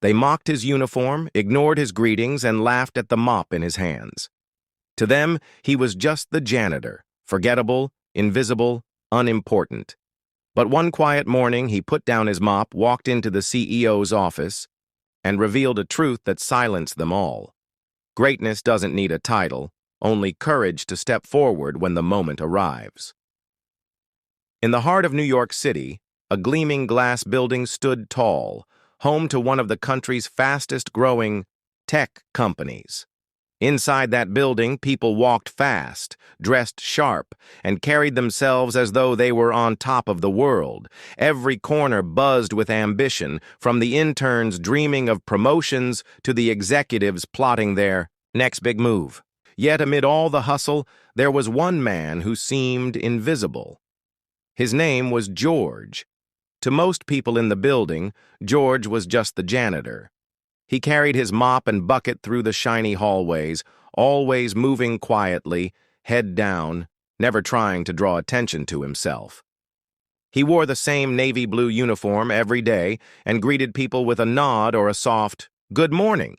They mocked his uniform, ignored his greetings, and laughed at the mop in his hands. To them, he was just the janitor, forgettable, invisible, unimportant. But one quiet morning, he put down his mop, walked into the CEO's office, and revealed a truth that silenced them all. Greatness doesn't need a title, only courage to step forward when the moment arrives. In the heart of New York City, a gleaming glass building stood tall, home to one of the country's fastest-growing tech companies. Inside that building, people walked fast, dressed sharp, and carried themselves as though they were on top of the world. Every corner buzzed with ambition, from the interns dreaming of promotions to the executives plotting their next big move. Yet amid all the hustle, there was one man who seemed invisible. His name was George. To most people in the building, George was just the janitor. He carried his mop and bucket through the shiny hallways, always moving quietly, head down, never trying to draw attention to himself. He wore the same navy blue uniform every day and greeted people with a nod or a soft, "Good morning,"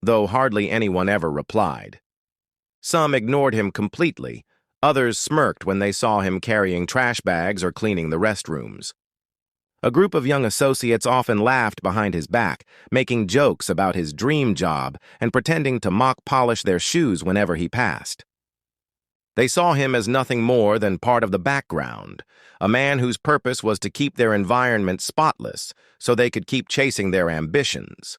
though hardly anyone ever replied. Some ignored him completely. Others smirked when they saw him carrying trash bags or cleaning the restrooms. A group of young associates often laughed behind his back, making jokes about his dream job and pretending to mock polish their shoes whenever he passed. They saw him as nothing more than part of the background, a man whose purpose was to keep their environment spotless so they could keep chasing their ambitions.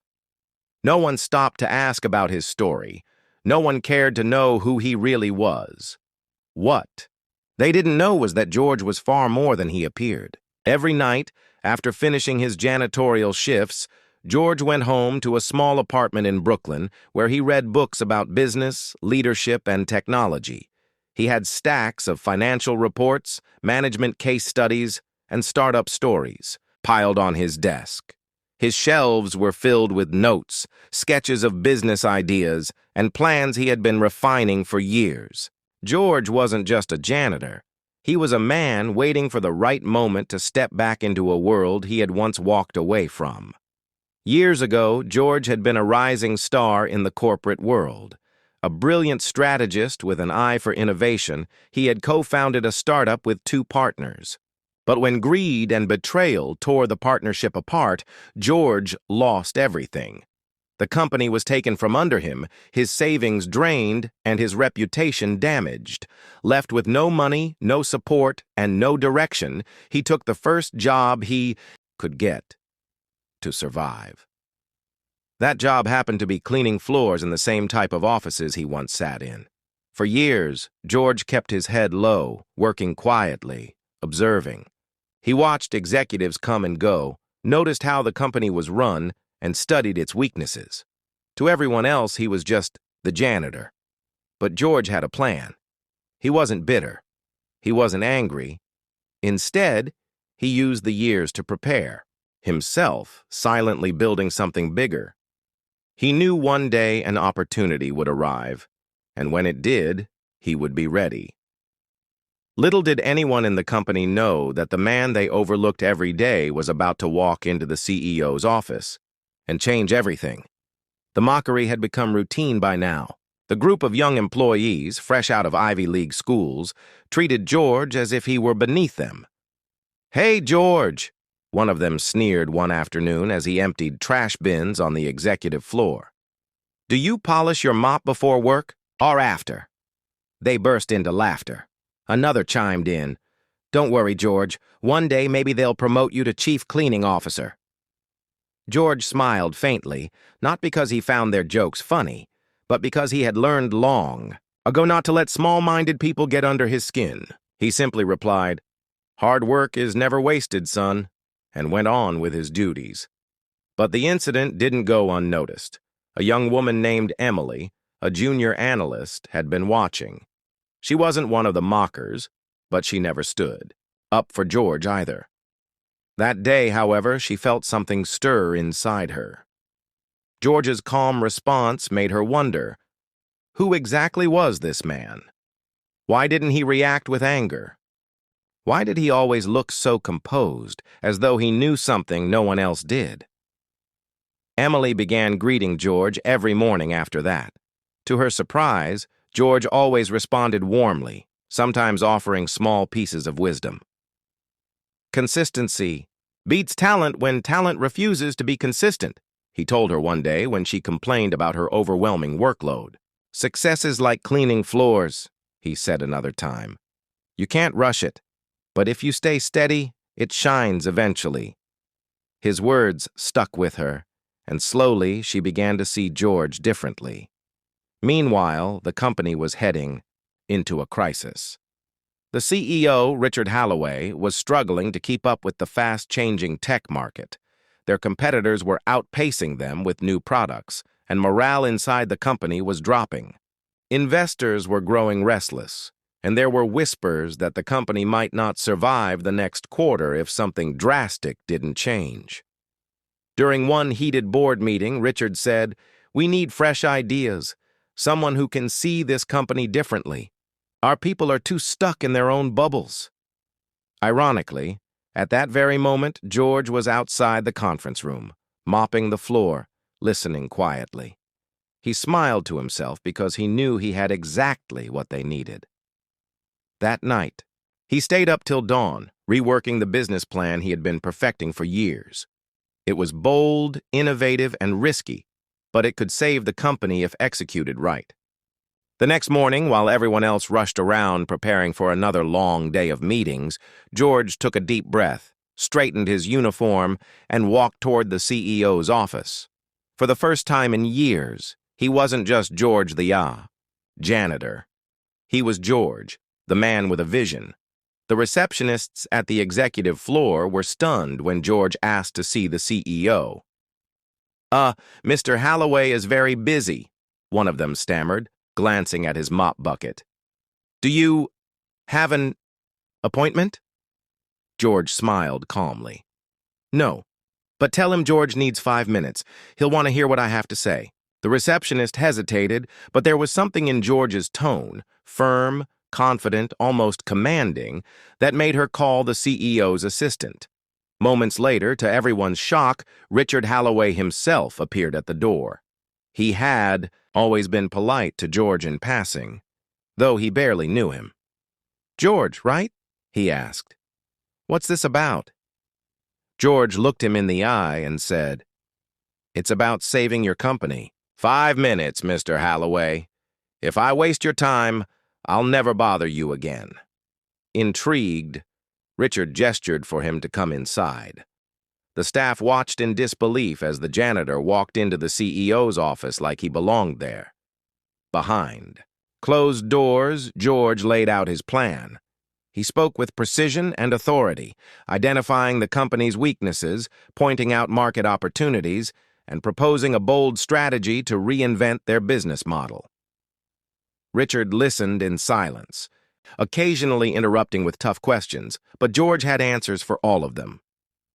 No one stopped to ask about his story. No one cared to know who he really was. What they didn't know was that George was far more than he appeared. Every night, after finishing his janitorial shifts, George went home to a small apartment in Brooklyn where he read books about business, leadership, and technology. He had stacks of financial reports, management case studies, and startup stories piled on his desk. His shelves were filled with notes, sketches of business ideas, and plans he had been refining for years. George wasn't just a janitor. He was a man waiting for the right moment to step back into a world he had once walked away from. Years ago, George had been a rising star in the corporate world. A brilliant strategist with an eye for innovation, he had co-founded a startup with two partners. But when greed and betrayal tore the partnership apart, George lost everything. The company was taken from under him, his savings drained, and his reputation damaged. Left with no money, no support, and no direction, he took the first job he could get to survive. That job happened to be cleaning floors in the same type of offices he once sat in. For years, George kept his head low, working quietly, observing. He watched executives come and go, noticed how the company was run, and studied its weaknesses. To everyone else, he was just the janitor. But George had a plan. He wasn't bitter. He wasn't angry. Instead, he used the years to prepare, himself silently building something bigger. He knew one day an opportunity would arrive, and when it did, he would be ready. Little did anyone in the company know that the man they overlooked every day was about to walk into the CEO's office and change everything. The mockery had become routine by now. The group of young employees, fresh out of Ivy League schools, treated George as if he were beneath them. "Hey, George," one of them sneered one afternoon as he emptied trash bins on the executive floor. "Do you polish your mop before work or after?" They burst into laughter. Another chimed in. "Don't worry, George. One day maybe they'll promote you to chief cleaning officer." George smiled faintly, not because he found their jokes funny, but because he had learned long ago not to let small-minded people get under his skin. He simply replied, "Hard work is never wasted, son," and went on with his duties. But the incident didn't go unnoticed. A young woman named Emily, a junior analyst, had been watching. She wasn't one of the mockers, but she never stood up for George either. That day, however, she felt something stir inside her. George's calm response made her wonder, who exactly was this man? Why didn't he react with anger? Why did he always look so composed, as though he knew something no one else did? Emily began greeting George every morning after that. To her surprise, George always responded warmly, sometimes offering small pieces of wisdom. Consistency beats talent when talent refuses to be consistent, he told her one day when she complained about her overwhelming workload. Success is like cleaning floors, he said another time. You can't rush it, but if you stay steady, it shines eventually. His words stuck with her, and slowly she began to see George differently. Meanwhile, the company was heading into a crisis. The CEO, Richard Holloway, was struggling to keep up with the fast-changing tech market. Their competitors were outpacing them with new products, and morale inside the company was dropping. Investors were growing restless, and there were whispers that the company might not survive the next quarter if something drastic didn't change. During one heated board meeting, Richard said, "We need fresh ideas, someone who can see this company differently. Our people are too stuck in their own bubbles." Ironically, at that very moment, George was outside the conference room, mopping the floor, listening quietly. He smiled to himself because he knew he had exactly what they needed. That night, he stayed up till dawn, reworking the business plan he had been perfecting for years. It was bold, innovative, and risky, but it could save the company if executed right. The next morning, while everyone else rushed around preparing for another long day of meetings, George took a deep breath, straightened his uniform, and walked toward the CEO's office. For the first time in years, he wasn't just George the janitor. He was George, the man with a vision. The receptionists at the executive floor were stunned when George asked to see the CEO. Mr. Holloway is very busy," one of them stammered, glancing at his mop bucket. "Do you have an appointment?" George smiled calmly. "No, but tell him George needs 5 minutes. He'll want to hear what I have to say." The receptionist hesitated, but there was something in George's tone, firm, confident, almost commanding, that made her call the CEO's assistant. Moments later, to everyone's shock, Richard Holloway himself appeared at the door. He had always been polite to George in passing, though he barely knew him. "George, right?" he asked. "What's this about?" George looked him in the eye and said, "It's about saving your company." "5 minutes, Mr. Holloway. If I waste your time, I'll never bother you again." Intrigued, Richard gestured for him to come inside. The staff watched in disbelief as the janitor walked into the CEO's office like he belonged there. Behind closed doors, George laid out his plan. He spoke with precision and authority, identifying the company's weaknesses, pointing out market opportunities, and proposing a bold strategy to reinvent their business model. Richard listened in silence, occasionally interrupting with tough questions, but George had answers for all of them.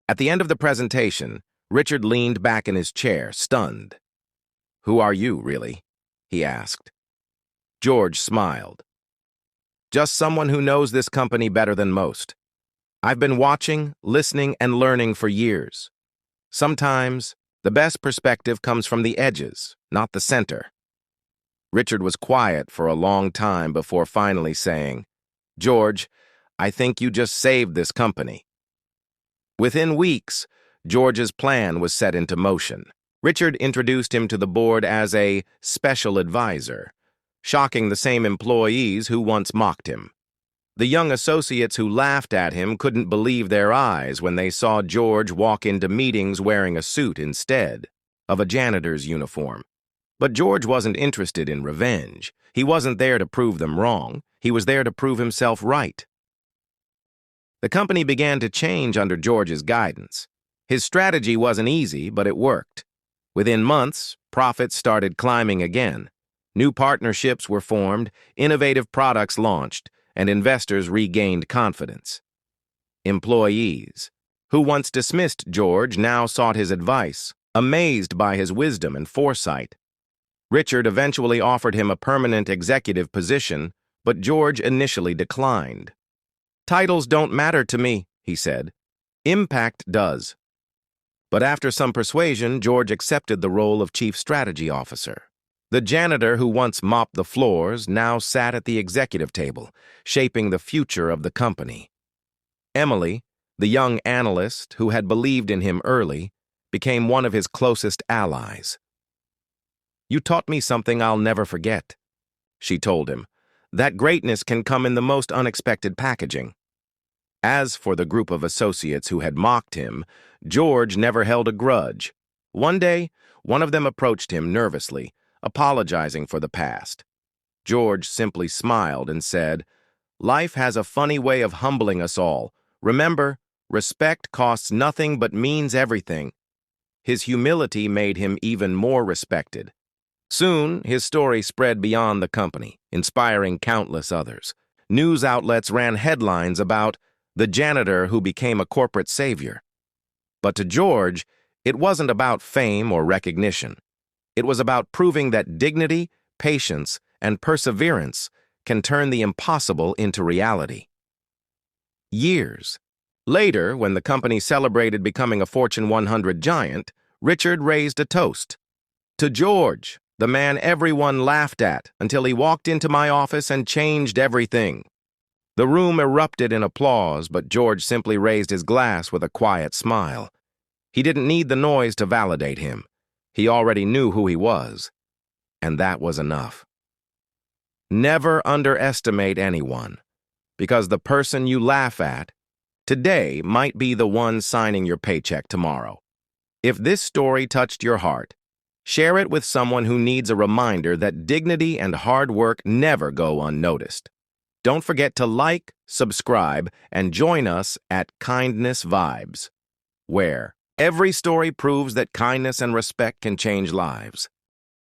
At the end of the presentation, Richard leaned back in his chair, stunned. "Who are you, really?" he asked. George smiled. "Just someone who knows this company better than most. I've been watching, listening, and learning for years. Sometimes, the best perspective comes from the edges, not the center." Richard was quiet for a long time before finally saying, "George, I think you just saved this company." Within weeks, George's plan was set into motion. Richard introduced him to the board as a special advisor, shocking the same employees who once mocked him. The young associates who laughed at him couldn't believe their eyes when they saw George walk into meetings wearing a suit instead of a janitor's uniform. But George wasn't interested in revenge. He wasn't there to prove them wrong. He was there to prove himself right. The company began to change under George's guidance. His strategy wasn't easy, but it worked. Within months, profits started climbing again. New partnerships were formed, innovative products launched, and investors regained confidence. Employees, who once dismissed George, now sought his advice, amazed by his wisdom and foresight. Richard eventually offered him a permanent executive position, but George initially declined. "Titles don't matter to me," he said. "Impact does." But after some persuasion, George accepted the role of chief strategy officer. The janitor who once mopped the floors now sat at the executive table, shaping the future of the company. Emily, the young analyst who had believed in him early, became one of his closest allies. "You taught me something I'll never forget," she told him. "That greatness can come in the most unexpected packaging." As for the group of associates who had mocked him, George never held a grudge. One day, one of them approached him nervously, apologizing for the past. George simply smiled and said, "Life has a funny way of humbling us all. Remember, respect costs nothing but means everything." His humility made him even more respected. Soon, his story spread beyond the company, inspiring countless others. News outlets ran headlines about the janitor who became a corporate savior. But to George, it wasn't about fame or recognition. It was about proving that dignity, patience, and perseverance can turn the impossible into reality. Years later, when the company celebrated becoming a Fortune 100 giant, Richard raised a toast. "To George, the man everyone laughed at until he walked into my office and changed everything." The room erupted in applause, but George simply raised his glass with a quiet smile. He didn't need the noise to validate him. He already knew who he was, and that was enough. Never underestimate anyone, because the person you laugh at today might be the one signing your paycheck tomorrow. If this story touched your heart, share it with someone who needs a reminder that dignity and hard work never go unnoticed. Don't forget to like, subscribe, and join us at Kindness Vibes, where every story proves that kindness and respect can change lives.